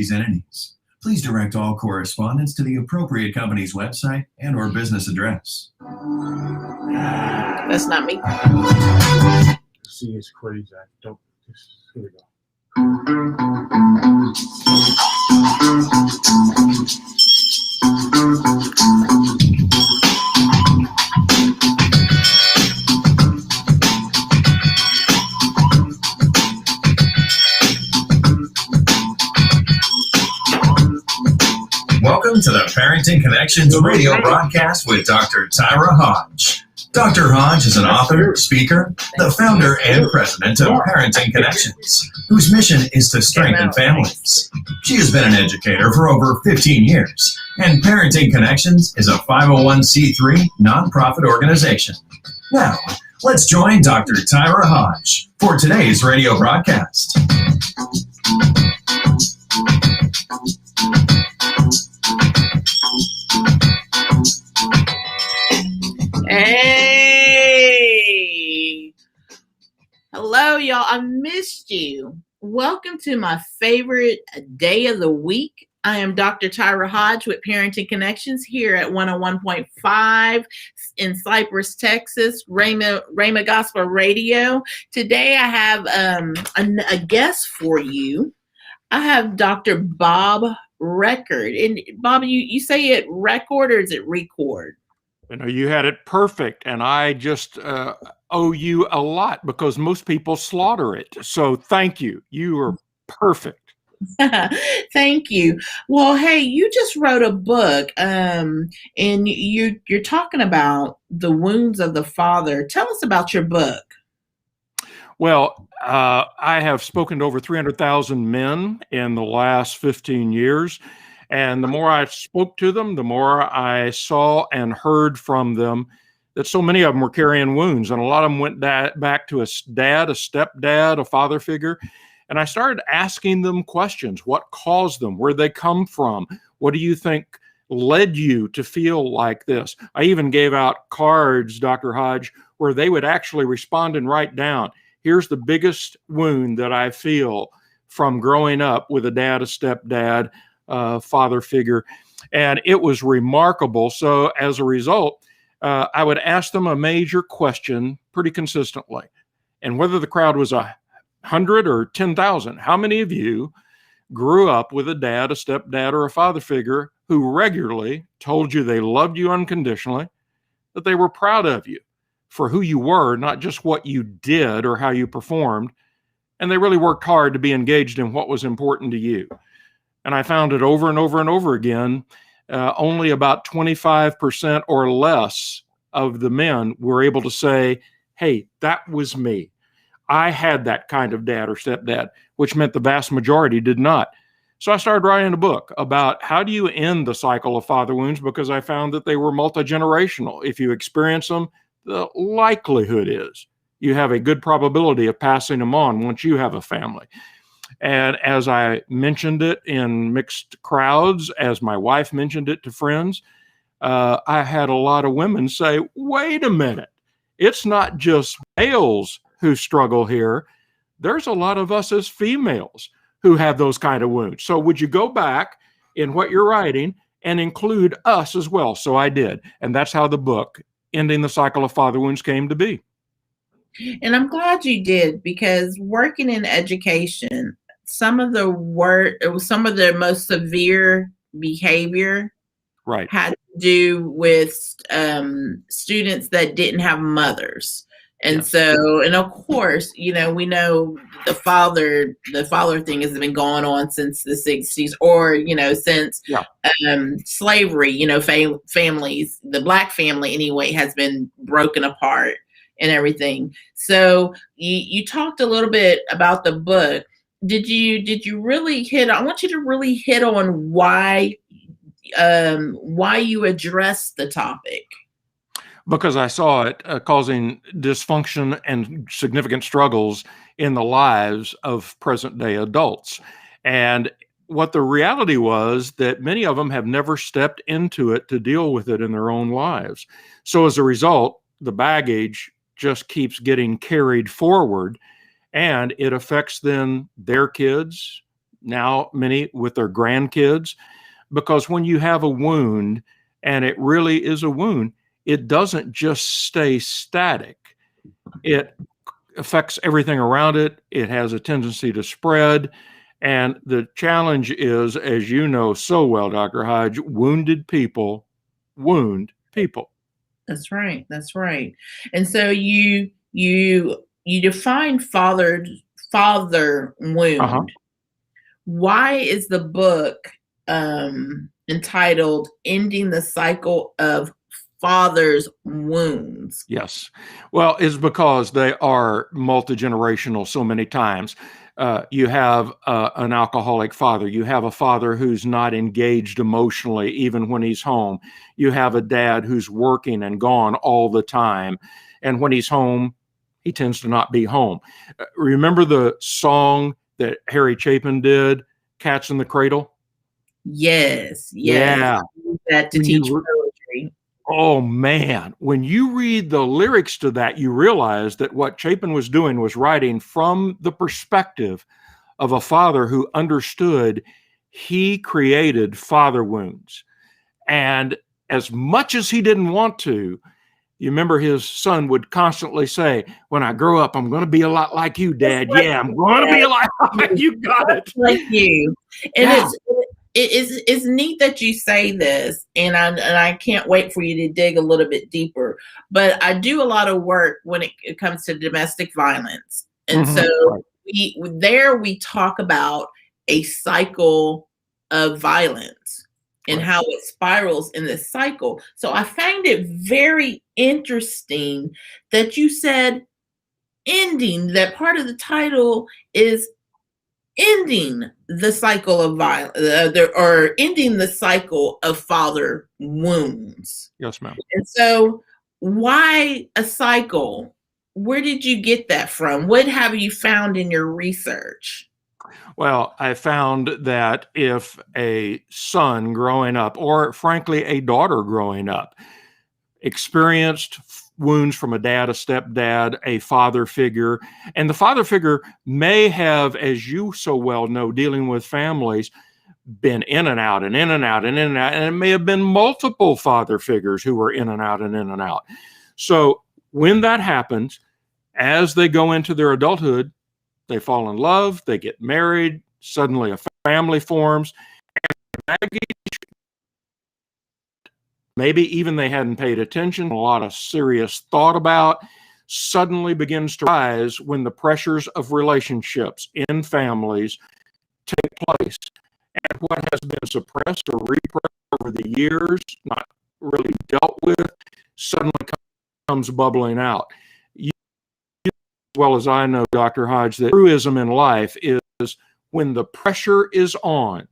these entities. Please direct all correspondence to the appropriate company's website and/or business address. That's not me. See, it's crazy. Here we go. Welcome to the Parenting Connections radio broadcast with Dr. Tyra Hodge. Dr. Hodge is an author, speaker, the founder and president of Parenting Connections, whose mission is to strengthen families. She has been an educator for over 15 years, and Parenting Connections is a 501c3 nonprofit organization. Now, let's join Dr. Tyra Hodge for today's radio broadcast. Hey! Hello, y'all. I missed you. Welcome to my favorite day of the week. I am Dr. Tyra Hodge with Parenting Connections here at 101.5 in Cypress, Texas, Rhema Gospel Radio. Today I have a guest for you. I have Dr. Bob Reccord. And Bob, you say it record or is it record? You know, you had it perfect, and I just owe you a lot because most people slaughter it. So thank you. You are perfect. Thank you. Well, hey, you just wrote a book, and you're talking about the wounds of the father. Tell us about your book. Well, I have spoken to over 300,000 men in the last 15 years. And the more I spoke to them, the more I saw and heard from them that so many of them were carrying wounds. And a lot of them went back to a dad, a stepdad, a father figure. And I started asking them questions. What caused them? Where'd they come from? What do you think led you to feel like this? I even gave out cards, Dr. Hodge, where they would actually respond and write down, here's the biggest wound that I feel from growing up with a dad, a stepdad, father figure. And it was remarkable. So as a result, I would ask them a major question pretty consistently. And whether the crowd was 100 or 10,000, how many of you grew up with a dad, a stepdad, or a father figure who regularly told you they loved you unconditionally, that they were proud of you for who you were, not just what you did or how you performed, and they really worked hard to be engaged in what was important to you? And I found it over and over and over again. Only about 25% or less of the men were able to say, hey, that was me. I had that kind of dad or stepdad, which meant the vast majority did not. So I started writing a book about how do you end the cycle of father wounds, because I found that they were multi-generational. If you experience them, the likelihood is you have a good probability of passing them on once you have a family. And as I mentioned it in mixed crowds, as my wife mentioned it to friends, I had a lot of women say, wait a minute, it's not just males who struggle here. There's a lot of us as females who have those kind of wounds. So would you go back in what you're writing and include us as well? So I did. And that's how the book, Ending the Cycle of Father Wounds, came to be. And I'm glad you did, because working in education, some of the most severe behavior had to do with students that didn't have mothers. And Yes. so, and of course, we know the father thing has been going on since the 60s, or, since slavery, families, the Black family anyway, has been broken apart and everything. So you talked a little bit about the book. Did you really I want you to really hit on why you addressed the topic. Because I saw it causing dysfunction and significant struggles in the lives of present day adults. And what the reality was that many of them have never stepped into it to deal with it in their own lives. So as a result, the baggage just keeps getting carried forward, and it affects then their kids, now many with their grandkids, because when you have a wound, and it really is a wound, it doesn't just stay static. It affects everything around it. It has a tendency to spread. And the challenge is, as you know so well, Dr. Hodge, wounded people wound people. That's right. That's right. And so you define father wound. Uh-huh. Why is the book entitled "Ending the Cycle of Father's Wounds"? Yes. Well, it's because they are multi-generational so many times. You have an alcoholic father. You have a father who's not engaged emotionally, even when he's home. You have a dad who's working and gone all the time. And when he's home, he tends to not be home. Remember the song that Harry Chapin did, Cats in the Cradle? Yes. Yeah. I use that to teach poetry. Oh, man. When you read the lyrics to that, you realize that what Chapin was doing was writing from the perspective of a father who understood he created father wounds. And as much as he didn't want to, you remember his son would constantly say, when I grow up, I'm going to be a lot like you, Dad. Yeah, I'm going to be a lot like you. Got it. Like you. And Yeah. it's neat that you say this, and I can't wait for you to dig a little bit deeper. But I do a lot of work when it comes to domestic violence, and Mhm. so we talk about a cycle of violence and Right. how it spirals in this cycle. So I find it very interesting that you said ending. That part of the title is ending the cycle of violence, or ending the cycle of father wounds. Yes, ma'am. And so, why a cycle? Where did you get that from? What have you found in your research? Well, I found that if a son growing up, or frankly, a daughter growing up, experienced wounds from a dad, a stepdad, a father figure, and the father figure may have, as you so well know, dealing with families, been in and out and in and out and in and out, and it may have been multiple father figures who were in and out and in and out. So when that happens, as they go into their adulthood, they fall in love, they get married, suddenly a family forms, and maybe even they hadn't paid attention, a lot of serious thought about, suddenly begins to rise when the pressures of relationships in families take place. And what has been suppressed or repressed over the years, not really dealt with, suddenly comes bubbling out. You, as well as I know, Dr. Hodge, that truism in life is when the pressure is on,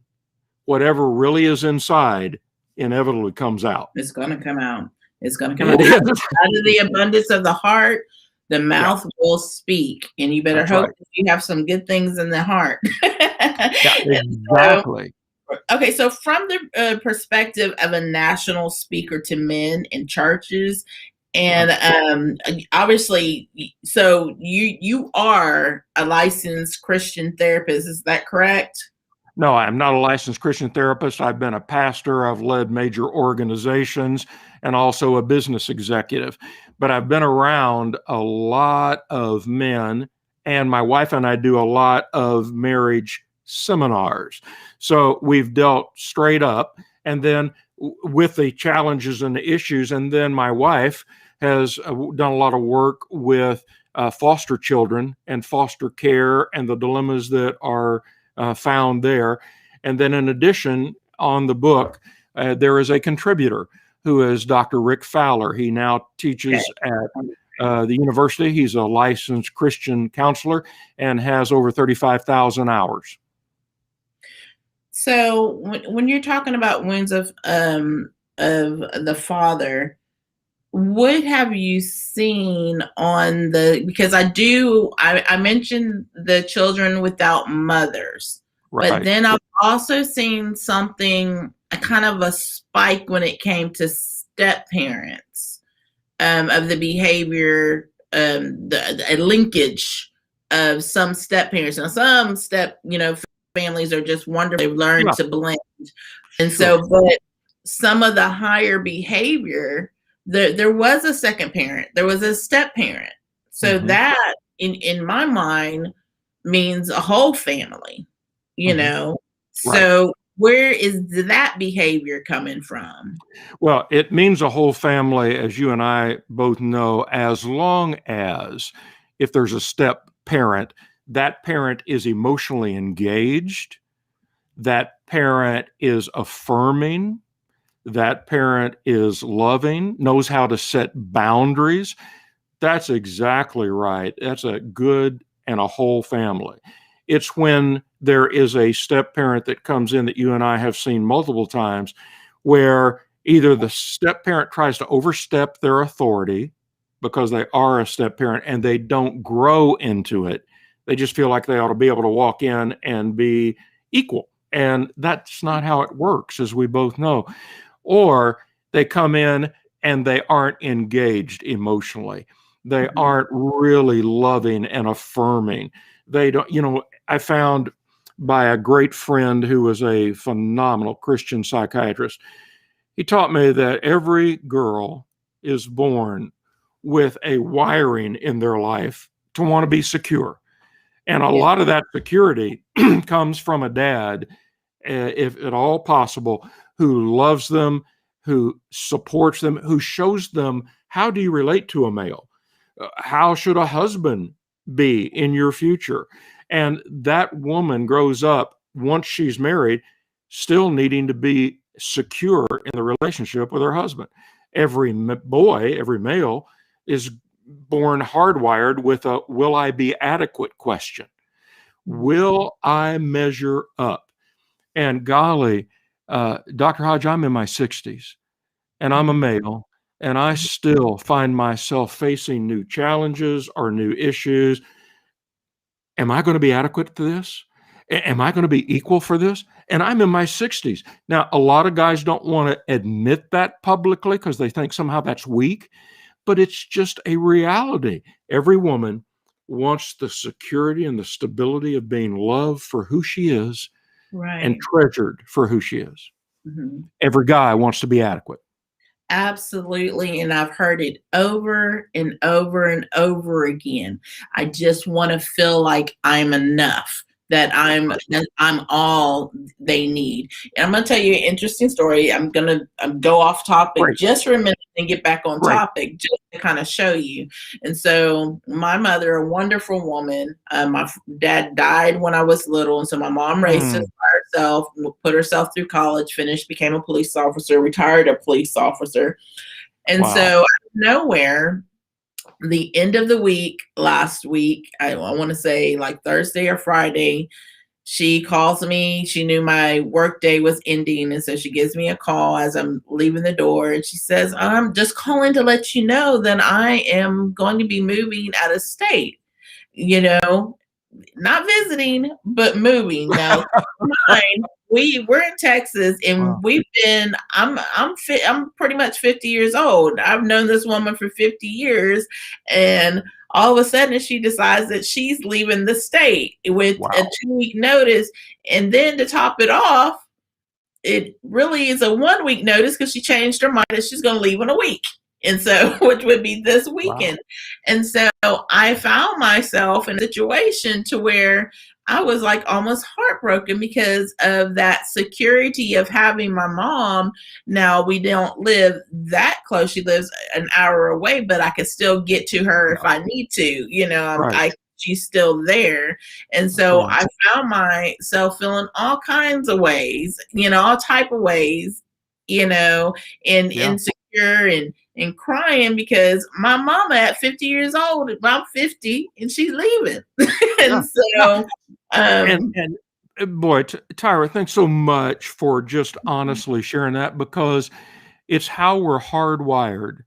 whatever really is inside inevitably comes out. It's going to come out. It's going to come out. Out of the abundance of the heart, the mouth will speak. And you better hope that you have some good things in the heart. Yeah, exactly. Okay, so from the perspective of a national speaker to men in churches, and obviously, so you are a licensed Christian therapist, is that correct? No, I'm not a licensed Christian therapist. I've been a pastor. I've led major organizations and also a business executive. But I've been around a lot of men, and my wife and I do a lot of marriage seminars. So we've dealt straight up, and then with the challenges and the issues. And then my wife has done a lot of work with foster children and foster care and the dilemmas that are found there. And then in addition, on the book, there is a contributor who is Dr. Rick Fowler. He now teaches at the university. He's a licensed Christian counselor and has over 35,000 hours. So when you're talking about wounds of the father, what have you seen on because I mentioned the children without mothers, Right. But then I've also seen something, a kind of a spike when it came to step parents, of the behavior, a linkage of some step parents. Now some step, families are just wonderful. They've learned Yeah. to blend. And Sure. so, but some of the higher behavior, there was a second parent, there was a step parent. So that in my mind means a whole family, you know. Right. So where is that behavior coming from? Well, it means a whole family, as you and I both know, as long as if there's a step parent, that parent is emotionally engaged, that parent is affirming, that parent is loving, knows how to set boundaries. That's exactly right. That's a good and a whole family. It's when there is a step parent that comes in that you and I have seen multiple times where either the step parent tries to overstep their authority because they are a step parent and they don't grow into it. They just feel like they ought to be able to walk in and be equal. And that's not how it works, as we both know. Or they come in and they aren't engaged emotionally. They aren't really loving and affirming. They don't, I found by a great friend who was a phenomenal Christian psychiatrist, he taught me that every girl is born with a wiring in their life to want to be secure. And a lot of that security comes from a dad, if at all possible, who loves them, who supports them, who shows them how do you relate to a male? How should a husband be in your future? And that woman grows up once she's married, still needing to be secure in the relationship with her husband. Every boy, every male is born hardwired with a will I be adequate question. Will I measure up? And golly, Dr. Hodge, I'm in my 60s and I'm a male, and I still find myself facing new challenges or new issues. Am I going to be adequate to this? Am I going to be equal for this? And I'm in my 60s. Now, a lot of guys don't want to admit that publicly because they think somehow that's weak, but it's just a reality. Every woman wants the security and the stability of being loved for who she is and treasured for who she is. Every guy wants to be adequate. Absolutely. And I've heard it over and over and over again. I just want to feel like I'm enough, that I'm all they need. And I'm going to tell you an interesting story. I'm going to go off topic just for a minute and get back on topic, just to kind of show you. And so my mother, a wonderful woman, my dad died when I was little. And so my mom raised us by herself, put herself through college, finished, became a police officer, retired a police officer. And so out of nowhere, the end of the week, last week, I want to say like Thursday or Friday, she calls me. She knew my work day was ending. And so she gives me a call as I'm leaving the door. And she says, I'm just calling to let you know that I am going to be moving out of state, not visiting, but moving. Now, we're in Texas, and I'm pretty much 50 years old. I've known this woman for 50 years, and all of a sudden she decides that she's leaving the state with a 2-week notice. And then to top it off, it really is a 1-week notice because she changed her mind that she's going to leave in a week. And so, which would be this weekend. And so I found myself in a situation to where I was like almost heartbroken because of that security of having my mom. Now, we don't live that close. She lives an hour away, but I could still get to her if I need to, she's still there. And so I found myself feeling all kinds of ways, all type of ways, insecure and crying because my mama at 50 years old, I'm 50 and she's leaving. And boy, Tyra, thanks so much for just honestly sharing that, because it's how we're hardwired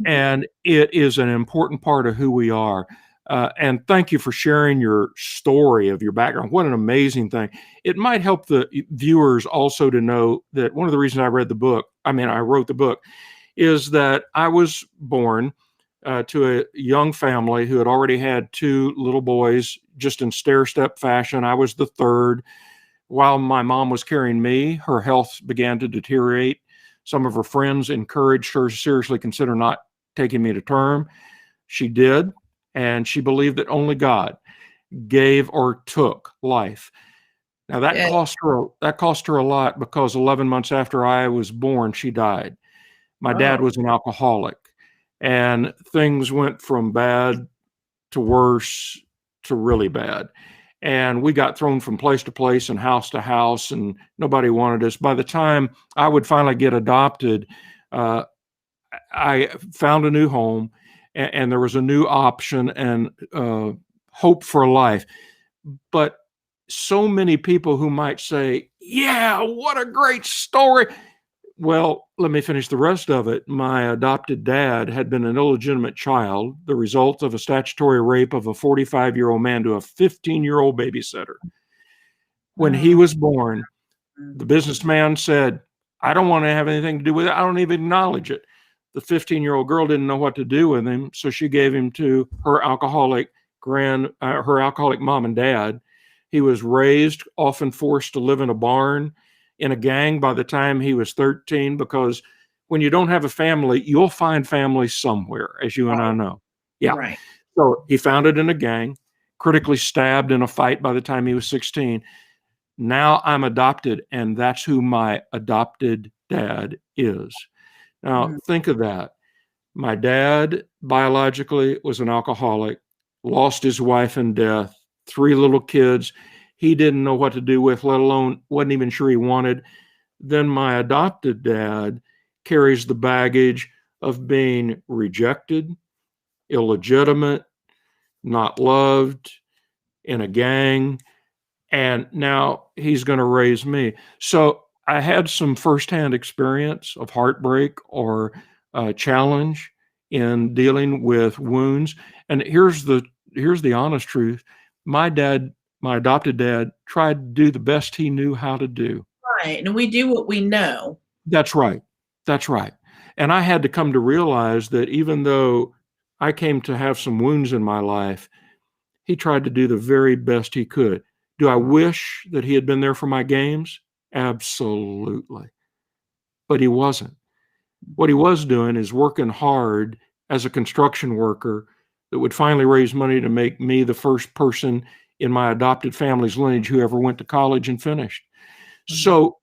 and it is an important part of who we are. And thank you for sharing your story of your background. What an amazing thing. It might help the viewers also to know that one of the reasons I wrote the book, is that I was born to a young family who had already had 2 little boys just in stair-step fashion. I was the third. While my mom was carrying me, her health began to deteriorate. Some of her friends encouraged her to seriously consider not taking me to term. She did, and she believed that only God gave or took life. Now Yeah. that cost her a lot, because 11 months after I was born, she died. My dad Oh. was an alcoholic, and things went from bad to worse to really bad. And we got thrown from place to place and house to house, and nobody wanted us. By the time I would finally get adopted, uh, I found a new home, and there was a new option and hope for life. But so many people who might say, yeah, what a great story. Well, let me finish the rest of it. My adopted dad had been an illegitimate child, the result of a statutory rape of a 45-year-old man to a 15-year-old babysitter. When he was born, the businessman said, I don't want to have anything to do with it. I don't even acknowledge it. The 15-year-old girl didn't know what to do with him, so she gave him to her alcoholic mom and dad. He was raised, often forced to live in a barn, in a gang by the time he was 13, because when you don't have a family, you'll find family somewhere, as you and I know. Yeah. Right. So he found it in a gang, critically stabbed in a fight by the time he was 16. Now I'm adopted, and that's who my adopted dad is. Now, think of that. My dad, biologically, was an alcoholic, lost his wife in death, 3 little kids he didn't know what to do with, let alone wasn't even sure he wanted. Then my adopted dad carries the baggage of being rejected, illegitimate, not loved, in a gang, and now he's going to raise me. So I had some firsthand experience of heartbreak or challenge in dealing with wounds. And here's the honest truth. My adopted dad, tried to do the best he knew how to do. Right. And we do what we know. That's right. That's right. And I had to come to realize that even though I came to have some wounds in my life, he tried to do the very best he could. Do I wish that he had been there for my games? Absolutely. But he wasn't. What he was doing is working hard as a construction worker that would finally raise money to make me the first person in my adopted family's lineage who ever went to college and finished. So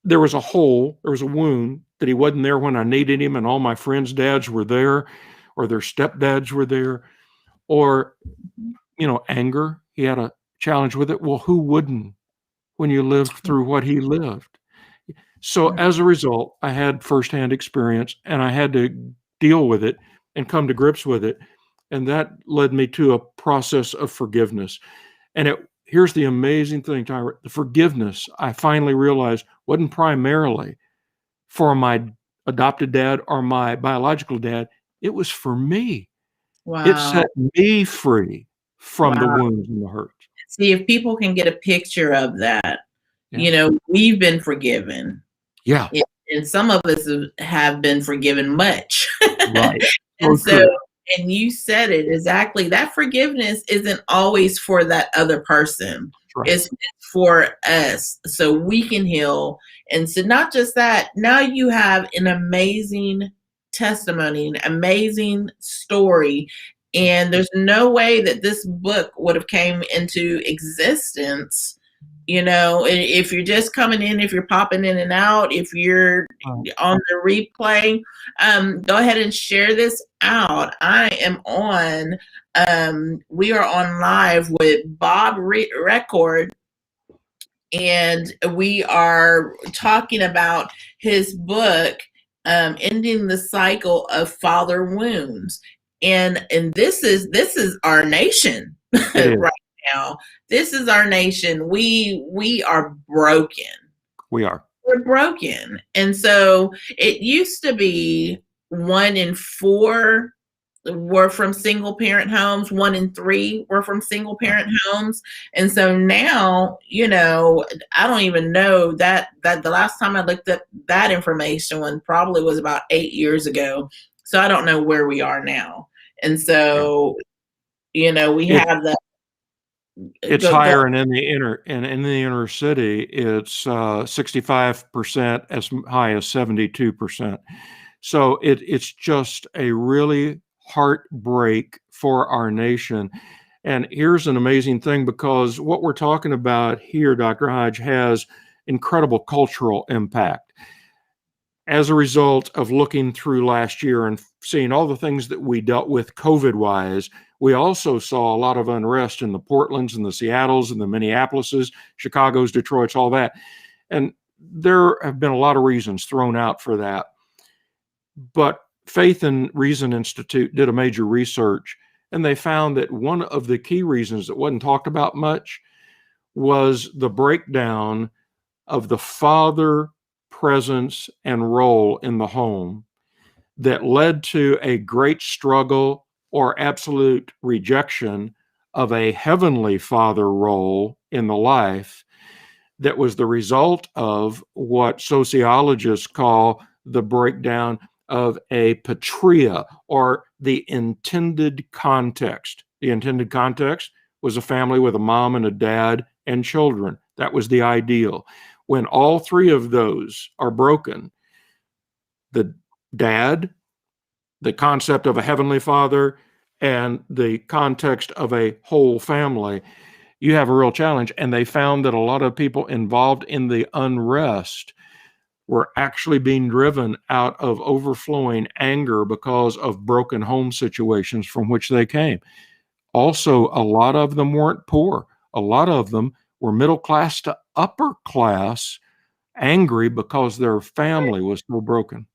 there was a hole, there was a wound that he wasn't there when I needed him, and all my friends' dads were there, or their stepdads were there, or, anger. He had a challenge with it. Well, who wouldn't when you lived through what he lived? So as a result, I had firsthand experience, and I had to deal with it and come to grips with it. And that led me to a process of forgiveness. And here's the amazing thing, Tyra. The forgiveness, I finally realized, wasn't primarily for my adopted dad or my biological dad. It was for me. Wow. It set me free from the wounds and the hurt. See, if people can get a picture of that, we've been forgiven. Yeah. And some of us have been forgiven much. Right. And you said it exactly. That forgiveness isn't always for that other person. Right. It's for us so we can heal. And so not just that, now you have an amazing testimony, an amazing story. And there's no way that this book would have came into existence. If you're just coming in, if you're popping in and out, if you're on the replay, go ahead and share this out. We are on live with Bob Reccord, and we are talking about his book, Ending the Cycle of Father Wounds. And this is our nation right now. This is our nation. We are broken. We're broken. And so it used to be 1 in 4 were from single parent homes, 1 in 3 were from single parent homes. And so now, I don't even know that the last time I looked up that information probably was about 8 years ago. So I don't know where we are now. And so, we have that. It's higher, and in the inner city, it's 65%, as high as 72%. So it's just a really heartbreak for our nation. And here's an amazing thing, because what we're talking about here, Dr. Hodge, has incredible cultural impact. As a result of looking through last year and seeing all the things that we dealt with COVID-wise, we also saw a lot of unrest in the Portlands and the Seattles and the Minneapolises, Chicago's, Detroit's, all that. And there have been a lot of reasons thrown out for that. But Faith and Reason Institute did a major research, and they found that one of the key reasons that wasn't talked about much was the breakdown of the father presence and role in the home that led to a great struggle or absolute rejection of a heavenly father role in the life that was the result of what sociologists call the breakdown of a patria, or the intended context. The intended context was a family with a mom and a dad and children. That was the ideal. When all three of those are broken, the dad, the concept of a heavenly father, and the context of a whole family, you have a real challenge. And they found that a lot of people involved in the unrest were actually being driven out of overflowing anger because of broken home situations from which they came. Also, a lot of them weren't poor. A lot of them were middle class to upper class, angry because their family was so broken.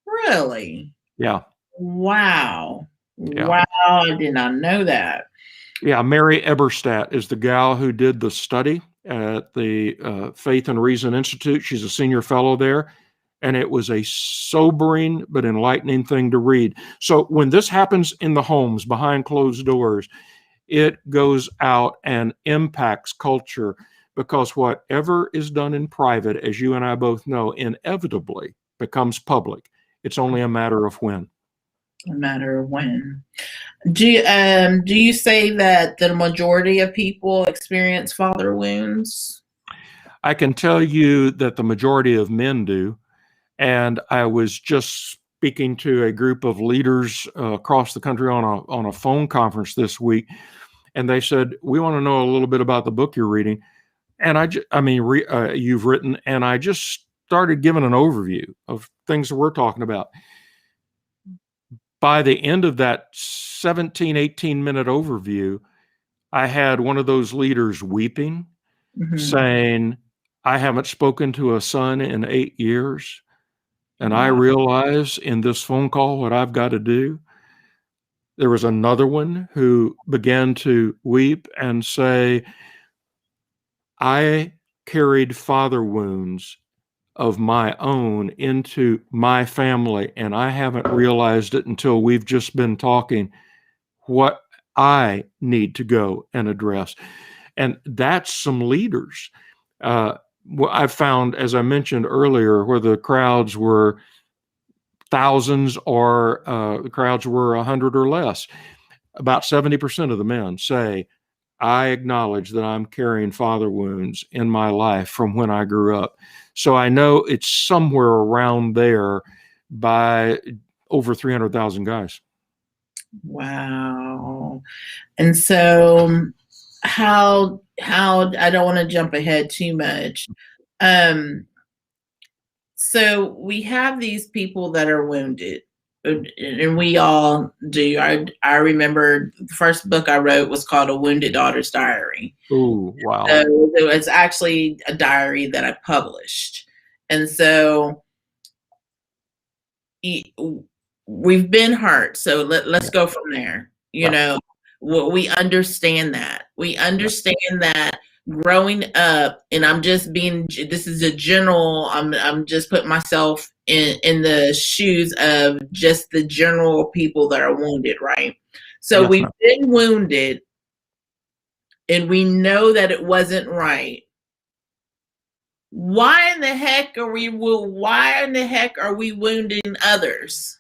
Really? Yeah. Wow. Yeah. Wow. I did not know that. Yeah. Mary Eberstadt is the gal who did the study at the Faith and Reason Institute. She's a senior fellow there. And it was a sobering but enlightening thing to read. So when this happens in the homes behind closed doors, it goes out and impacts culture, because whatever is done in private, as you and I both know, inevitably becomes public. It's only a matter of when. A matter of when. Do you say that the majority of people experience father wounds? I can tell you that the majority of men do. And I was just speaking to a group of leaders across the country on a phone conference this week, and they said, "We want to know a little bit about the book you're reading." And you've written, and I just started giving an overview of things that we're talking about. By the end of that 17, 18-minute overview, I had one of those leaders weeping, saying, "I haven't spoken to a son in 8 years. And I realize in this phone call what I've got to do." There was another one who began to weep and say, "I carried father wounds of my own into my family, and I haven't realized it until we've just been talking what I need to go and address." And that's some leaders. I've found, as I mentioned earlier, where the crowds were thousands or the crowds were 100 or less, about 70% of the men say, "I acknowledge that I'm carrying father wounds in my life from when I grew up." So I know it's somewhere around there by over 300,000 guys. Wow. And so how I don't want to jump ahead too much. So we have these people that are wounded, and we all do. I remember the first book I wrote was called A Wounded Daughter's Diary. Oh, wow. So it's actually a diary that I published. And so we've been hurt. So let's go from there. You know, we understand that. We understand that growing up, and this is a general, I'm just putting myself in the shoes of just the general people that are wounded, right? So we've been wounded, and we know that it wasn't right. Why in the heck are we wounding others?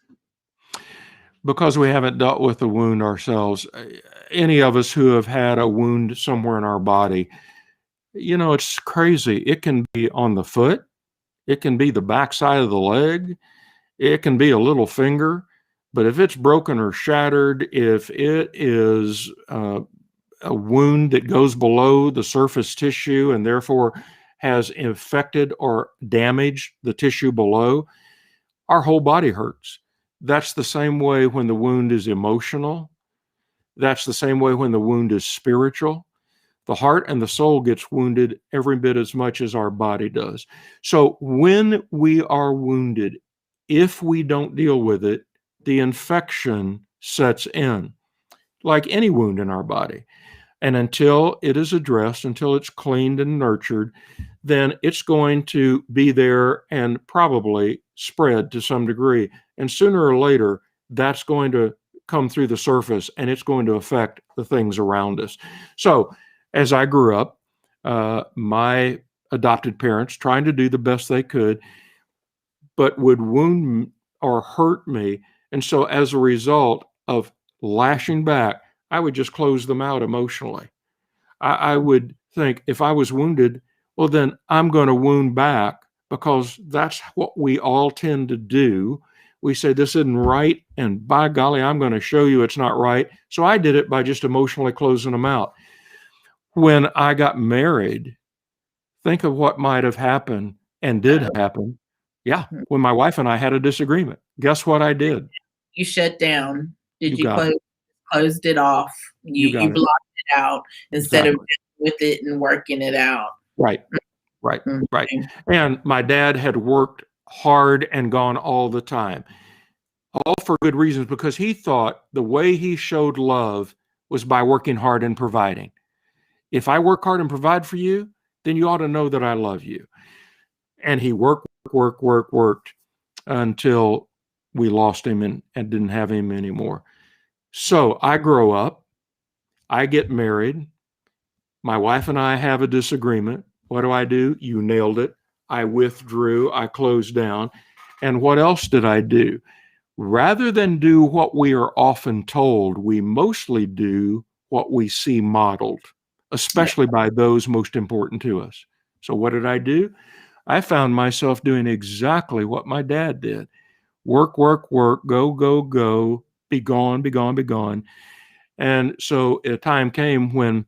Because we haven't dealt with the wound ourselves. any of us who have had a wound somewhere in our body, it's crazy. It can be on the foot. It can be the backside of the leg. It can be a little finger. But if it's broken or shattered, if it is a wound that goes below the surface tissue and therefore has infected or damaged the tissue below, our whole body hurts. That's the same way when the wound is emotional. That's the same way when the wound is spiritual. The heart and the soul gets wounded every bit as much as our body does. So when we are wounded, if we don't deal with it, the infection sets in, like any wound in our body. And until it is addressed, until it's cleaned and nurtured, then it's going to be there and probably spread to some degree. And sooner or later, that's going to come through the surface and it's going to affect the things around us. So as I grew up, my adopted parents, trying to do the best they could, but would wound or hurt me. And so as a result of lashing back, I would just close them out emotionally. I would think if I was wounded, well, then I'm going to wound back, because that's what we all tend to do. We say, this isn't right, and by golly, I'm going to show you it's not right. So I did it by just emotionally closing them out. When I got married, think of what might have happened and did happen. Yeah, when my wife and I had a disagreement, guess what I did? You shut down. Did You you closed it off? You got it. blocked it out instead of Exactly. dealing with it and working it out. Right. And my dad had worked hard and gone all the time, all for good reasons, because he thought the way he showed love was by working hard and providing. If I work hard and provide for you, then you ought to know that I love you. And he worked until we lost him and didn't have him anymore. So I grow up, I get married, my wife and I have a disagreement. What do? You nailed it. I withdrew, I closed down. And what else did I do? Rather than do what we are often told, we mostly do what we see modeled, especially by those most important to us. So what did I do? I found myself doing exactly what my dad did. Work, go, be gone. And so a time came when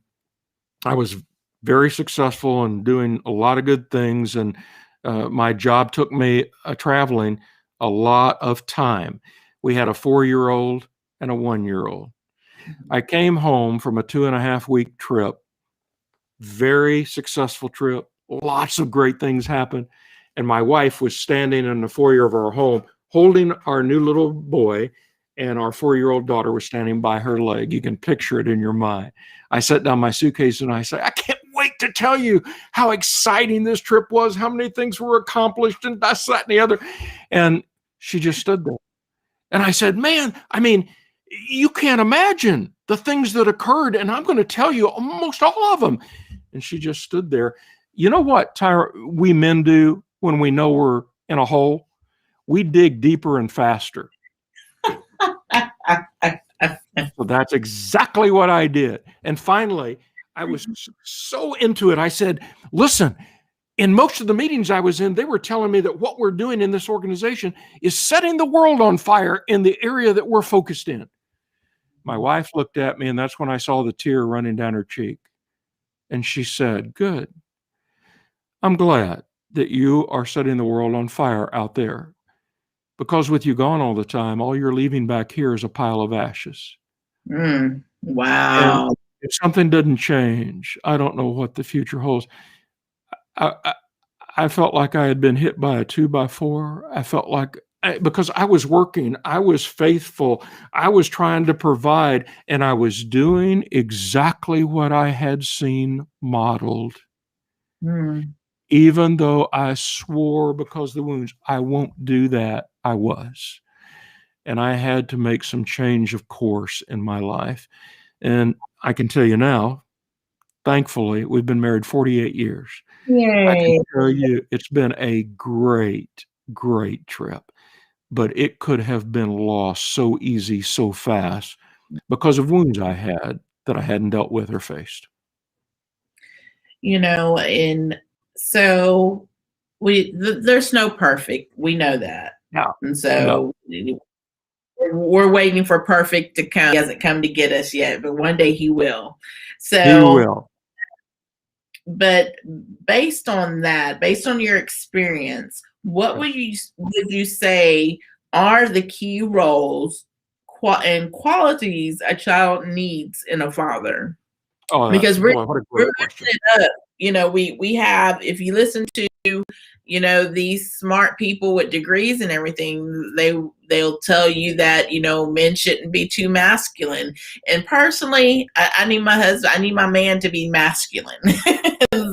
I was very successful and doing a lot of good things, and my job took me traveling a lot of time. We had a 4-year-old and a 1-year-old. I came home from a 2.5-week trip, very successful trip, lots of great things happened, and my wife was standing in the foyer of our home holding our new little boy, and our 4-year-old daughter was standing by her leg. You can picture it in your mind. I set down my suitcase and I said, I can't wait to tell you how exciting this trip was, how many things were accomplished, and this, that, and the other. And she just stood there. And I said, man, I mean, you can't imagine the things that occurred, and I'm going to tell you almost all of them. And she just stood there. You know what, Tyra, we men do when we know we're in a hole? We dig deeper and faster. So that's exactly what I did. And finally, I was so into it. I said, listen, in most of the meetings I was in, they were telling me that what we're doing in this organization is setting the world on fire in the area that we're focused in. My wife looked at me, and that's when I saw the tear running down her cheek. And she said, good. I'm glad that you are setting the world on fire out there, because with you gone all the time, all you're leaving back here is a pile of ashes. Wow. And if something doesn't change, I don't know what the future holds. I felt like I had been hit by a 2x4. I felt like, because I was working, I was faithful, I was trying to provide, and I was doing exactly what I had seen modeled. Even though I swore, because of the wounds, I won't do that, I was. And I had to make some change of course in my life. And I can tell you now, thankfully, we've been married 48 years. Yay. I can tell you it's been a great, great trip. But it could have been lost so easy, so fast, because of wounds I had that I hadn't dealt with or faced. And so there's no perfect. We know that. No. And so we're waiting for perfect to come. He hasn't come to get us yet, but one day he will. So He will. But based on that, based on your experience, what would you say are the key roles and qualities a child needs in a father? Because we're question. It up. We have, if you listen to these smart people with degrees and everything, they'll tell you that men shouldn't be too masculine. And personally, I need my husband, I need my man to be masculine.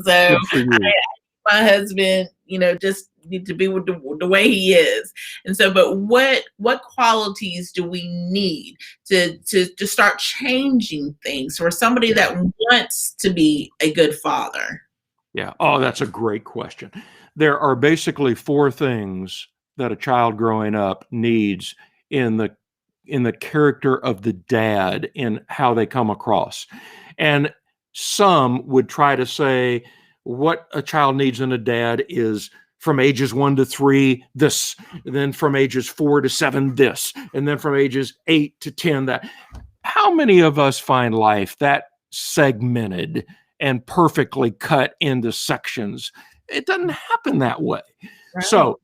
So my husband, just need to be with the way he is. And so, but what qualities do we need to start changing things for somebody that wants to be a good father? Yeah. Oh, that's a great question. There are basically 4 things that a child growing up needs in the character of the dad, in how they come across. And some would try to say what a child needs in a dad is from ages 1 to 3, this, and then from ages 4 to 7, this, and then from ages 8 to 10, that. How many of us find life that segmented and perfectly cut into sections? It doesn't happen that way. Right. So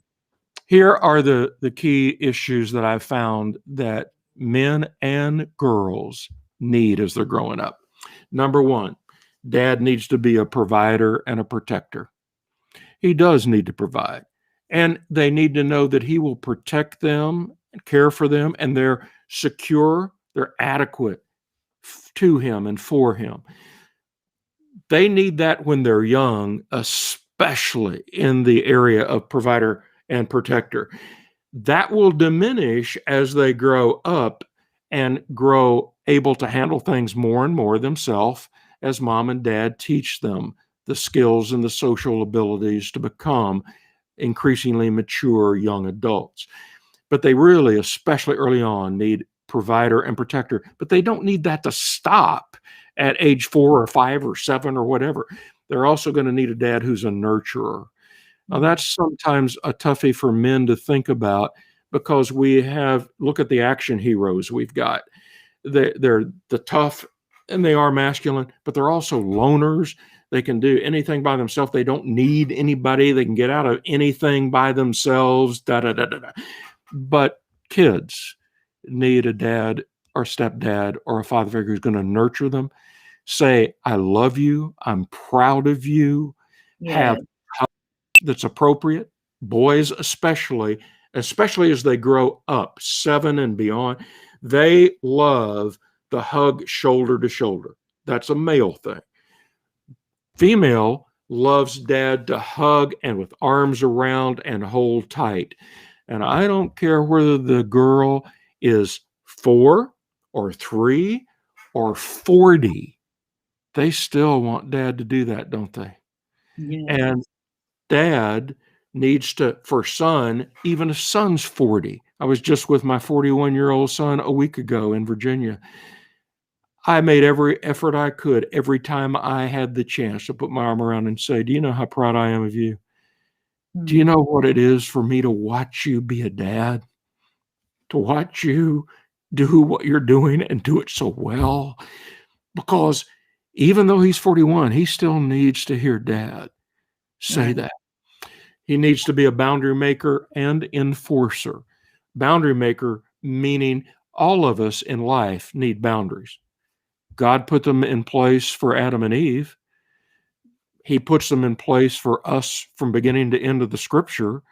here are the key issues that I've found that men and girls need as they're growing up. Number 1, dad needs to be a provider and a protector. He does need to provide. And they need to know that he will protect them and care for them, and they're secure, they're adequate to him and for him. They need that when they're young, especially in the area of provider and protector. That will diminish as they grow up and grow able to handle things more and more themselves, as mom and dad teach them the skills and the social abilities to become increasingly mature young adults. But they really, especially early on, need provider and protector. But they don't need that to stop at age 4 or 5 or 7 or whatever. They're also going to need a dad who's a nurturer. Now, that's sometimes a toughie for men to think about, because look at the action heroes we've got. They're the tough, and they are masculine, but they're also loners. They can do anything by themselves. They don't need anybody. They can get out of anything by themselves. But kids need a dad or stepdad or a father figure who's going to nurture them, say, I love you, I'm proud of you, have that's appropriate. Boys especially as they grow up, 7 and beyond, they love the hug shoulder to shoulder. That's a male thing. Female loves dad to hug and with arms around and hold tight. And I don't care whether the girl is 4 or 3 or 40, they still want dad to do that, don't they? Yes. And dad needs to, for son, even if son's 40. I was just with my 41-year-old son a week ago in Virginia. I made every effort I could every time I had the chance to put my arm around and say, do you know how proud I am of you? Mm-hmm. Do you know what it is for me to watch you be a dad? To watch you do what you're doing and do it so well? Because even though he's 41, he still needs to hear dad say that. He needs to be a boundary maker and enforcer. Boundary maker meaning all of us in life need boundaries. God put them in place for Adam and Eve. He puts them in place for us from beginning to end of the scripture.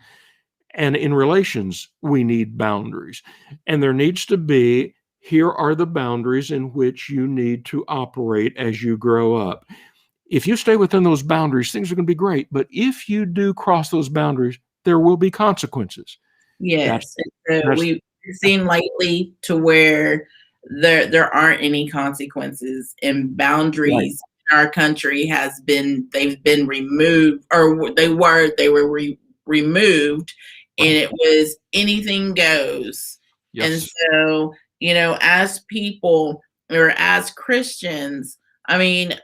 And in relations, we need boundaries. And there needs to be, here are the boundaries in which you need to operate as you grow up. If you stay within those boundaries, things are going to be great. But if you do cross those boundaries, there will be consequences. Yes. We've seen lately to where there aren't any consequences, and boundaries in our country they've been removed, or they were removed, and it was anything goes. Yes. And so, as people, or as Christians, I mean,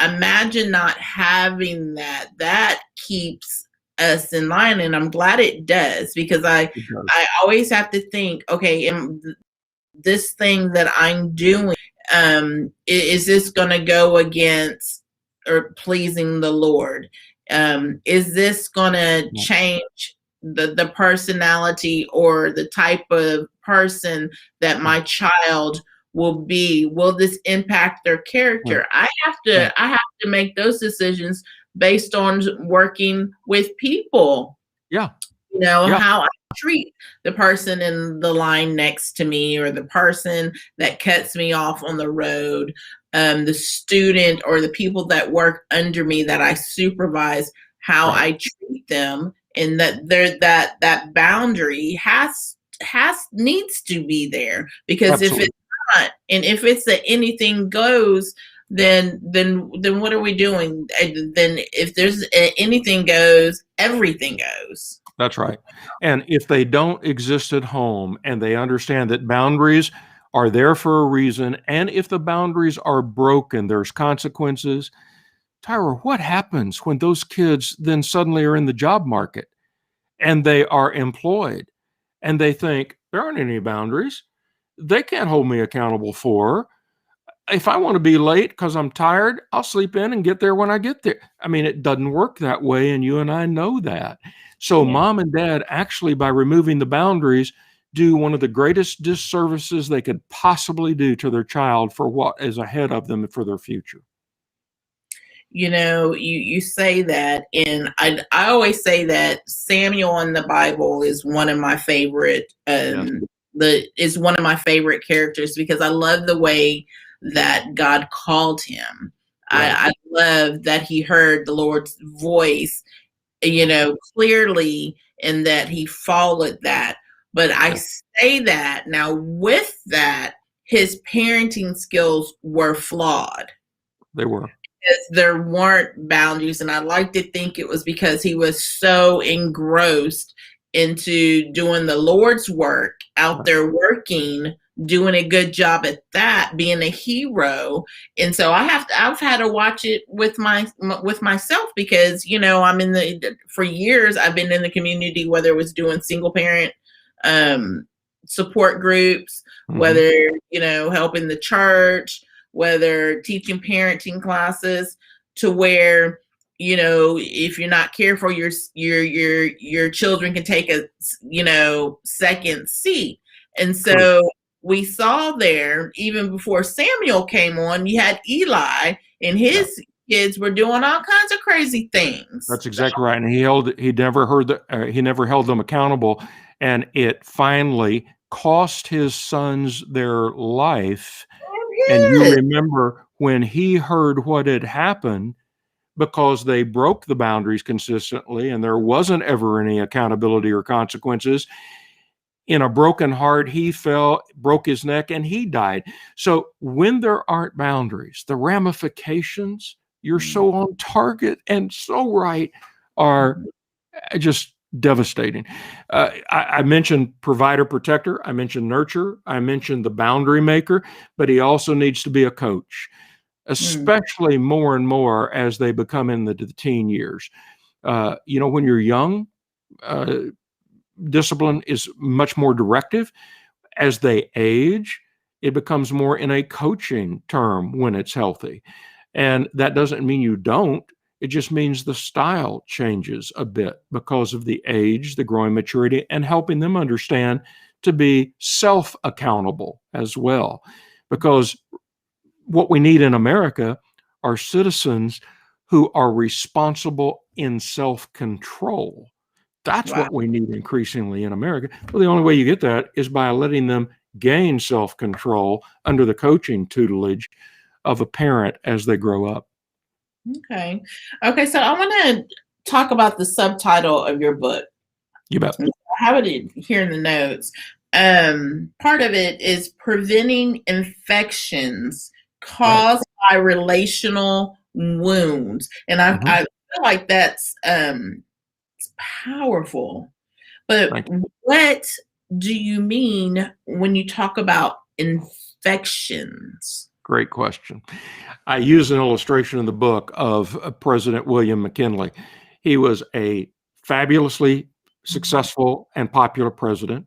imagine not having that. That keeps us in line, and I'm glad it does, because Because I always have to think, okay, this thing that I'm doing, is this going to go against or pleasing the Lord? Is this going to yeah, change the personality or the type of person that yeah, my child will be? Will this impact their right, character? right, I have to make those decisions based on working with people, yeah, yeah, how I treat the person in the line next to me, or the person that cuts me off on the road, the student or the people that work under me that I supervise, how right, I treat them, and that boundary has needs to be there, because if absolutely. it's not, and if it's that anything goes, then what are we doing? Then if there's anything goes, everything goes. That's right. And if they don't exist at home and they understand that boundaries are there for a reason, and if the boundaries are broken, there's consequences. Tyra, what happens when those kids then suddenly are in the job market and they are employed and they think there aren't any boundaries? They can't hold me accountable for. If I want to be late because I'm tired, I'll sleep in and get there when I get there. I mean, it doesn't work that way, and you and I know that. So, Yeah. mom and dad actually, by removing the boundaries, do one of the greatest disservices they could possibly do to their child for what is ahead of them for their future. You say that, and I always say that Samuel in the Bible is one of my favorite Yes. the is one of my favorite characters, because I love the way that God called him. Right. I love that he heard the Lord's voice, clearly, and that he followed that. But I Yeah, say that now, with that, his parenting skills were flawed, they were. because there weren't boundaries. And I like to think it was because he was so engrossed into doing the Lord's work out Right. there working, doing a good job at that, being a hero. And so I've had to watch it with myself, because, I'm for years, I've been in the community, whether it was doing single parent, um, support groups, Hmm. whether, helping the church, whether teaching parenting classes, to where, if you're not careful, your children can take a, second seat. And True. so we saw there, even before Samuel came on, you had Eli, and Yeah. his kids were doing all kinds of crazy things. That's exactly right. And he never held them accountable. And it finally cost his sons their life. And you Yes. remember when he heard what had happened, because they broke the boundaries consistently and there wasn't ever any accountability or consequences. In a broken heart, he fell, broke his neck, and he died. So when there aren't boundaries, the ramifications, you're so on target and so right, are just devastating. I mentioned provider protector, I mentioned nurture, I mentioned the boundary maker, but he also needs to be a coach, Mm. especially more and more as they become in the teen years. When you're young, uh, discipline is much more directive. As they age, it becomes more in a coaching term when it's healthy. And that doesn't mean you don't. It just means the style changes a bit because of the age, the growing maturity, and helping them understand to be self accountable as well. Because what we need in America are citizens who are responsible in self control. That's Wow. what we need increasingly in America. Well, the only way you get that is by letting them gain self control under the coaching tutelage of a parent as they grow up. Okay. Okay. So I want to talk about the subtitle of your book. You bet. I have it here in the notes. Part of it is preventing infections Right. caused by relational wounds, and Hmm. I feel like that's it's powerful. But Thank you. what do you mean when you talk about infections? Great question. I use an illustration in the book of President William McKinley. He was a fabulously successful and popular president,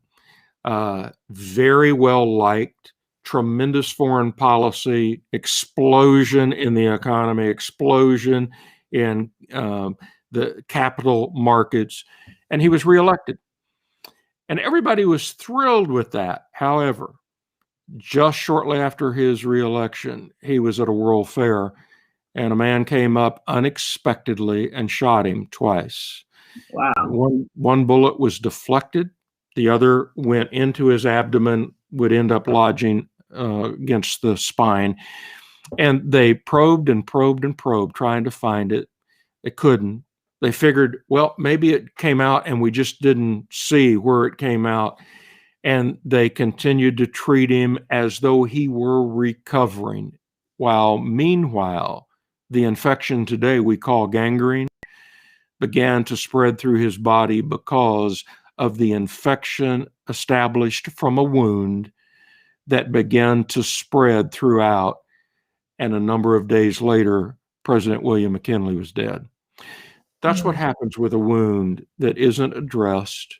very well liked, tremendous foreign policy, explosion in the economy, explosion in the capital markets, and he was reelected. And everybody was thrilled with that. However, just shortly after his reelection, he was at a World Fair, and a man came up unexpectedly and shot him twice. Wow. One bullet was deflected. The other went into his abdomen, would end up lodging against the spine. And they probed and probed and probed, trying to find it. They couldn't. They figured, well, maybe it came out and we just didn't see where it came out. And they continued to treat him as though he were recovering. While meanwhile, the infection today we call gangrene began to spread through his body because of the infection established from a wound that began to spread throughout. And a number of days later, President William McKinley was dead. That's what happens with a wound that isn't addressed,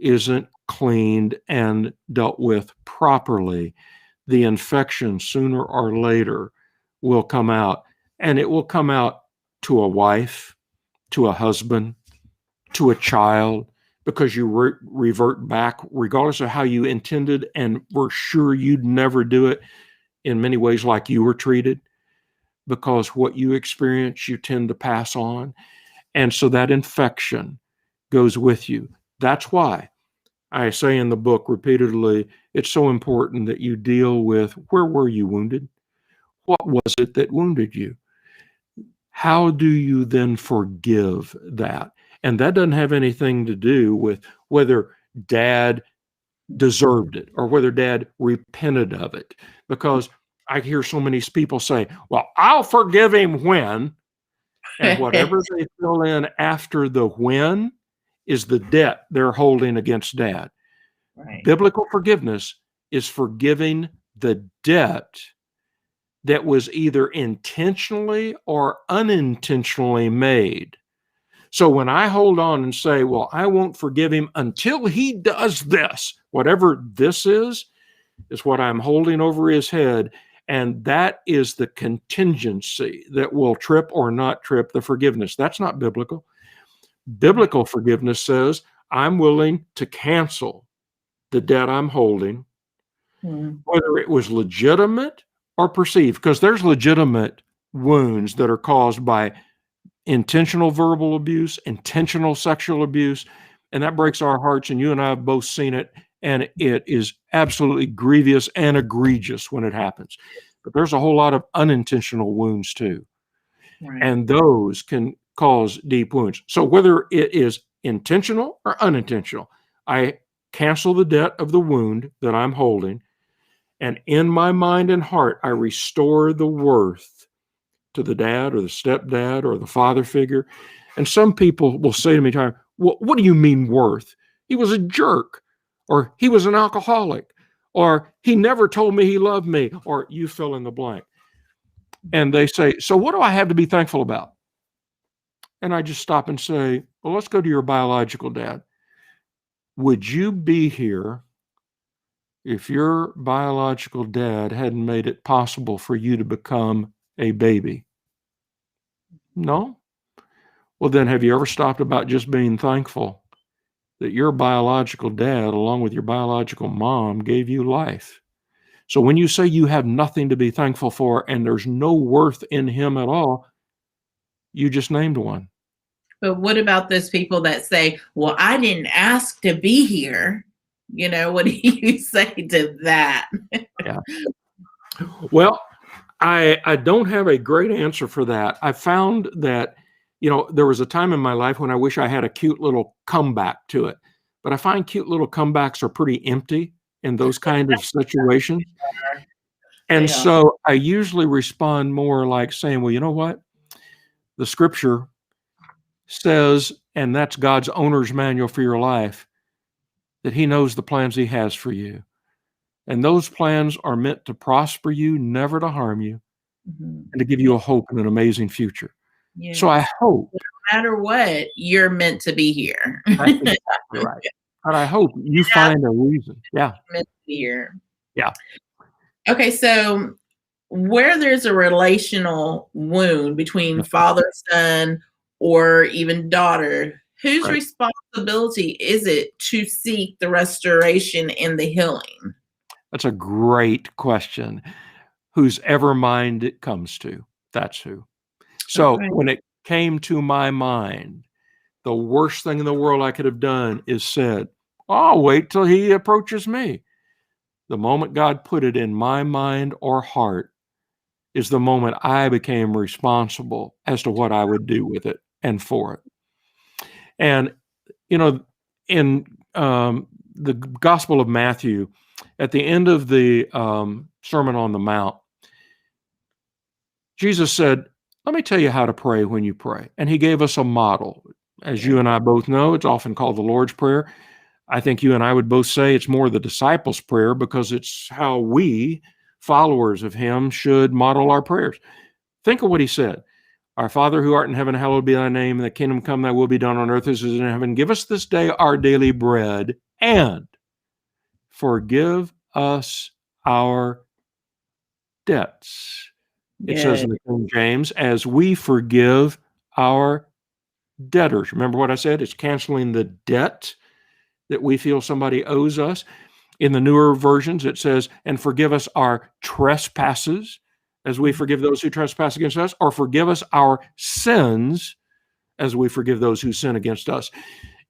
isn't cleaned and dealt with properly. The infection sooner or later will come out, and it will come out to a wife, to a husband, to a child, because you revert back, regardless of how you intended and were sure you'd never do it, in many ways like you were treated, because what you experience, you tend to pass on. And so that infection goes with you. That's why I say in the book repeatedly, it's so important that you deal with, where were you wounded? What was it that wounded you? How do you then forgive that? And that doesn't have anything to do with whether dad deserved it or whether dad repented of it. Because I hear so many people say, well, I'll forgive him when, and whatever they fill in after the when is the debt they're holding against dad. Right. Biblical forgiveness is forgiving the debt that was either intentionally or unintentionally made. So when I hold on and say, well, I won't forgive him until he does this, whatever this is what I'm holding over his head. And that is the contingency that will trip or not trip the forgiveness. That's not biblical. Biblical forgiveness says, I'm willing to cancel the debt I'm holding, whether it was legitimate or perceived, because there's legitimate wounds that are caused by intentional verbal abuse, intentional sexual abuse, and that breaks our hearts, and you and I have both seen it, and it is absolutely grievous and egregious when it happens. But there's a whole lot of unintentional wounds too, and those can cause deep wounds. So whether it is intentional or unintentional, I cancel the debt of the wound that I'm holding, and in my mind and heart, I restore the worth to the dad or the stepdad or the father figure. And some people will say to me, well, what do you mean worth? He was a jerk, or he was an alcoholic, or he never told me he loved me, or you fill in the blank. And they say, so what do I have to be thankful about? And I just stop and say, well, let's go to your biological dad. Would you be here if your biological dad hadn't made it possible for you to become a baby? No? Well, then have you ever stopped about just being thankful that your biological dad, along with your biological mom, gave you life? So when you say you have nothing to be thankful for and there's no worth in him at all, you just named one. But what about those people that say, well, I didn't ask to be here? You know, what do you say to that? Yeah. Well, I don't have a great answer for that. I found that, there was a time in my life when I wish I had a cute little comeback to it. But I find cute little comebacks are pretty empty in those kind of situations. And so I usually respond more like saying, well, you know what? The scripture says, and that's God's owner's manual for your life, that he knows the plans he has for you. And those plans are meant to prosper you, never to harm you, and to give you a hope and an amazing future. Yes. So I hope, no matter what, you're meant to be here. that's exactly right. But I hope you find a reason. Yeah. Meant to be here. Yeah. Okay, so where there's a relational wound between father, son, or even daughter, whose responsibility is it to seek the restoration and the healing? That's a great question. Whose ever mind it comes to, that's who. So Okay. when it came to my mind, the worst thing in the world I could have done is said, I'll wait till he approaches me. The moment God put it in my mind or heart is the moment I became responsible as to what I would do with it and for it. And, you know, in the Gospel of Matthew, at the end of the Sermon on the Mount, Jesus said, let me tell you how to pray when you pray. And he gave us a model. As you and I both know, it's often called the Lord's Prayer. I think you and I would both say it's more the disciples' prayer because it's how we, followers of him, should model our prayers. Think of what he said. Our Father who art in heaven, hallowed be thy name. Thy kingdom come, thy will be done on earth as it is in heaven. Give us this day our daily bread and forgive us our debts. It says in the King James, as we forgive our debtors. Remember what I said? It's canceling the debt that we feel somebody owes us. In the newer versions, it says, and forgive us our trespasses as we forgive those who trespass against us, or forgive us our sins as we forgive those who sin against us.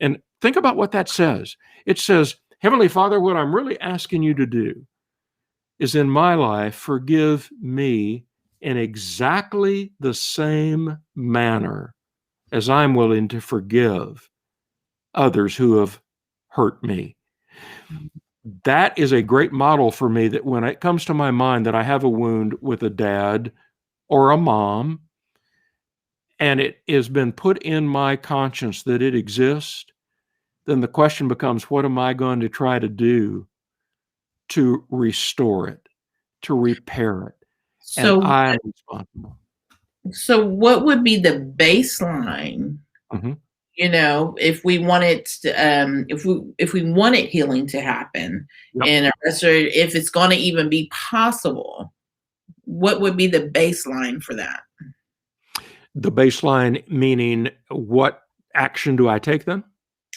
And think about what that says. It says, Heavenly Father, what I'm really asking you to do is in my life, forgive me in exactly the same manner as I'm willing to forgive others who have hurt me. That is a great model for me, that when it comes to my mind that I have a wound with a dad or a mom, and it has been put in my conscience that it exists, then the question becomes, what am I going to try to do to restore it, to repair it? And I'm responsible. So what would be the baseline? You know, if we wanted to, if we wanted healing to happen, and if it's going to even be possible, what would be the baseline for that? The baseline meaning, what action do I take then?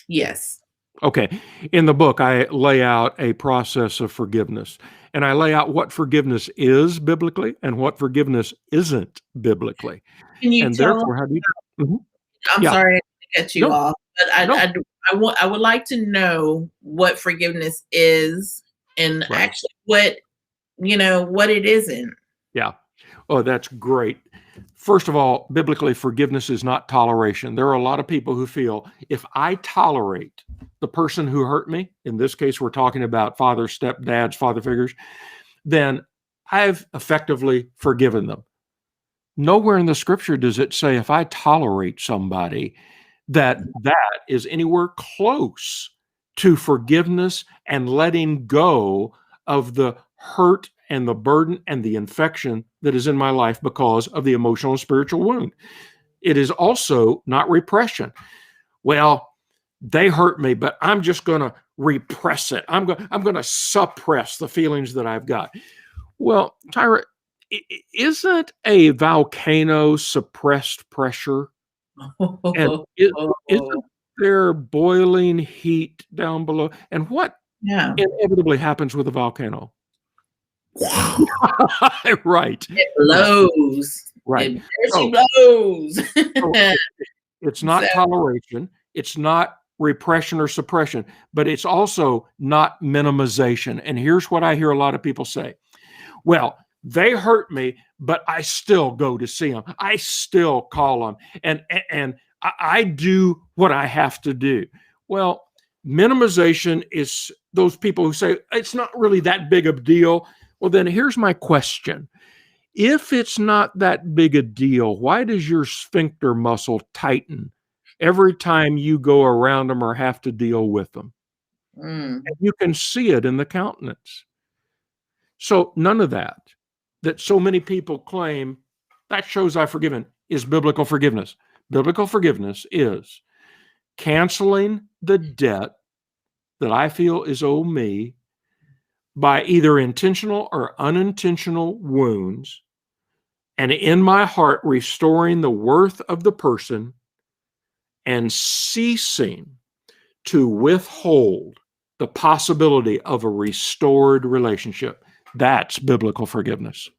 Yes. Okay. In the book, I lay out a process of forgiveness, and I lay out what forgiveness is biblically and what forgiveness isn't biblically. Can you and tell therefore, how do you? I'm sorry to cut you off, but No. I would like to know what forgiveness is and actually what, you know, what it isn't. Yeah. Oh, that's great. First of all, biblically, forgiveness is not toleration. There are a lot of people who feel, if I tolerate the person who hurt me, in this case, we're talking about fathers, stepdads, father figures, then I've effectively forgiven them. Nowhere in the scripture does it say, if I tolerate somebody, that is anywhere close to forgiveness and letting go of the hurt and the burden and the infection that is in my life because of the emotional and spiritual wound. It is also not repression. Well, they hurt me, but I'm just going to repress it. I'm going to suppress the feelings that I've got. Well, Tyra, isn't a volcano suppressed pressure? And isn't there boiling heat down below? And what inevitably happens with a volcano? Right. It blows. Right. It blows. It's not toleration. It's not repression or suppression, but it's also not minimization. And here's what I hear a lot of people say. Well, they hurt me, but I still go to see them. I still call them. And I do what I have to do. Well, minimization is those people who say, it's not really that big of a deal. Well, then here's my question. If it's not that big a deal, why does your sphincter muscle tighten every time you go around them or have to deal with them? And you can see it in the countenance. So none of that so many people claim that shows I've forgiven is biblical forgiveness. Biblical forgiveness is canceling the debt that I feel is owed me by either intentional or unintentional wounds, and in my heart restoring the worth of the person and ceasing to withhold the possibility of a restored relationship. That's biblical forgiveness.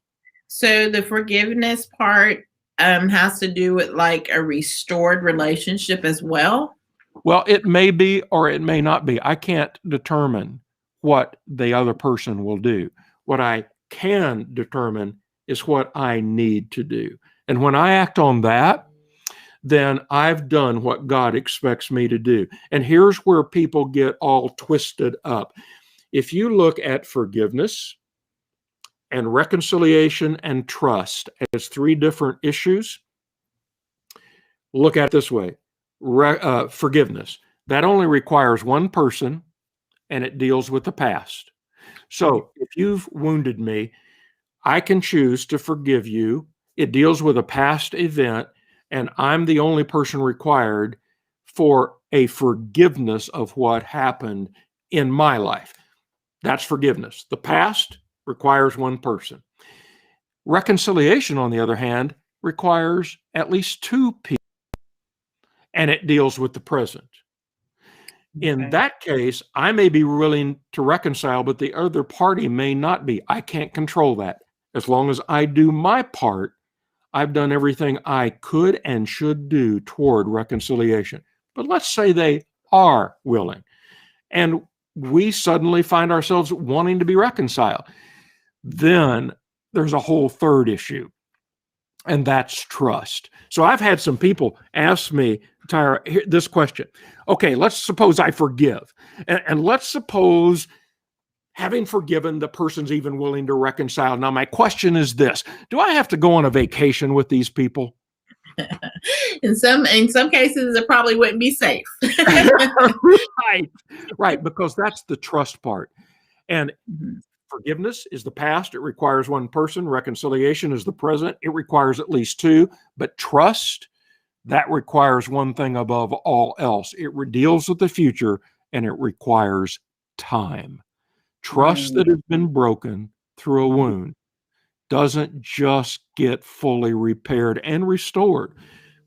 So the forgiveness part has to do with like a restored relationship as well? Well, it may be or it may not be. I can't determine what the other person will do. What I can determine is what I need to do. And when I act on that, then I've done what God expects me to do. And here's where people get all twisted up. If you look at forgiveness and reconciliation and trust as three different issues, look at it this way. Forgiveness, that only requires one person, and it deals with the past. So if you've wounded me, I can choose to forgive you. It deals with a past event, and I'm the only person required for a forgiveness of what happened in my life. That's forgiveness. The past requires one person. Reconciliation, on the other hand, requires at least two people, and it deals with the present. In that case, I may be willing to reconcile, but the other party may not be. I can't control that. As long as I do my part, I've done everything I could and should do toward reconciliation. But let's say they are willing, and we suddenly find ourselves wanting to be reconciled. Then there's a whole third issue, and that's trust. So I've had some people ask me, Tyra, this question. Okay, let's suppose I forgive. And let's suppose, having forgiven, the person's even willing to reconcile. Now, my question is this. Do I have to go on a vacation with these people? In some cases, it probably wouldn't be safe. Right, because that's the trust part. And forgiveness is the past. It requires one person. Reconciliation is the present. It requires at least two. But trust, that requires one thing above all else. It deals with the future, and it requires time. Trust that has been broken through a wound doesn't just get fully repaired and restored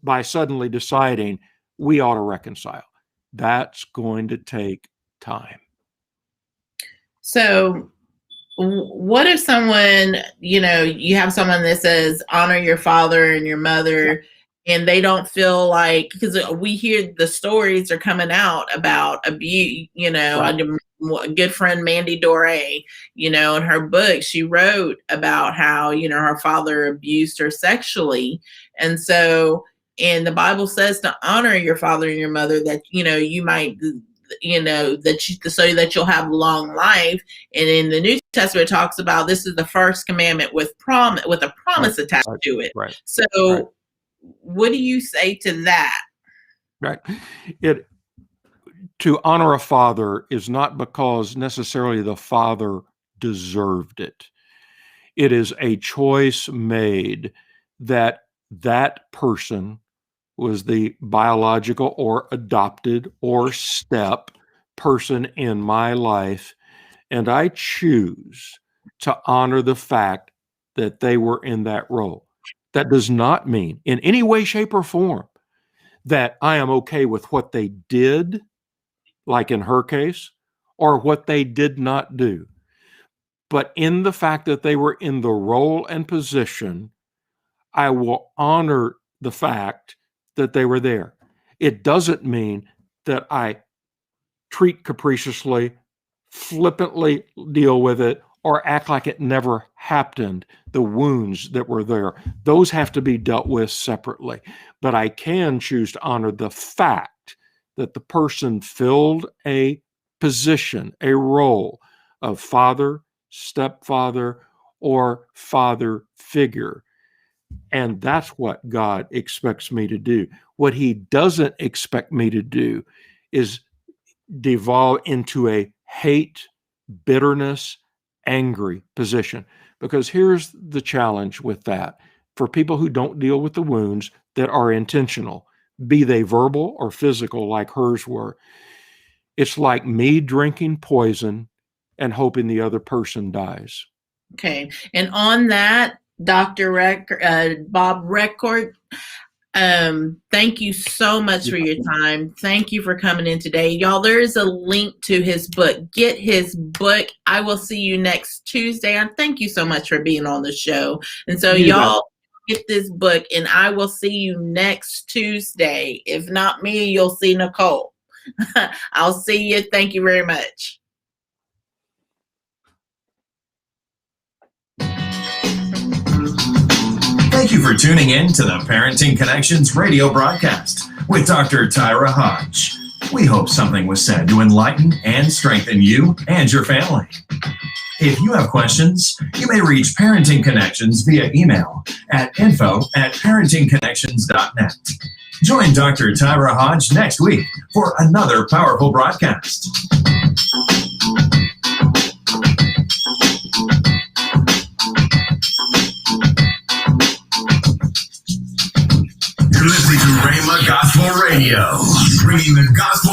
by suddenly deciding we ought to reconcile. That's going to take time. So what if someone, you have someone that says, honor your father and your mother, and they don't feel like, because we hear the stories are coming out about abuse, a good friend, Mandy Dore, in her book, she wrote about how, her father abused her sexually. And so, and the Bible says to honor your father and your mother, that, you might, so that you'll have long life. And in the New Testament, it talks about this is the first commandment with a promise attached to it. Right. So what do you say to that? Right. To honor a father is not because necessarily the father deserved it. It is a choice made that person was the biological or adopted or step person in my life, and I choose to honor the fact that they were in that role. That does not mean in any way, shape, or form that I am okay with what they did, like in her case, or what they did not do. But in the fact that they were in the role and position, I will honor the fact that they were there. It doesn't mean that I treat capriciously, flippantly deal with it, or act like it never happened. The wounds that were there, those have to be dealt with separately. But I can choose to honor the fact that the person filled a position, a role of father, stepfather, or father figure. And that's what God expects me to do. What he doesn't expect me to do is devolve into a hate, bitterness, angry position. Because here's the challenge with that. For people who don't deal with the wounds that are intentional, be they verbal or physical like hers were, it's like me drinking poison and hoping the other person dies. Okay. And on that, Bob Reccord, thank you so much for your time. Thank you for coming in today. Y'all, there is a link to his book. Get his book. I will see you next Tuesday. And thank you so much for being on the show. And so y'all get this book, and I will see you next Tuesday. If not me, you'll see Nicole. I'll see you. Thank you very much. Thank you for tuning in to the Parenting Connections radio broadcast with Dr. Tyra Hodge. We hope something was said to enlighten and strengthen you and your family. If you have questions, you may reach Parenting Connections via email at info@parentingconnections.net. Join Dr. Tyra Hodge next week for another powerful broadcast. You're listening to Rhema Gospel Radio, bringing the gospel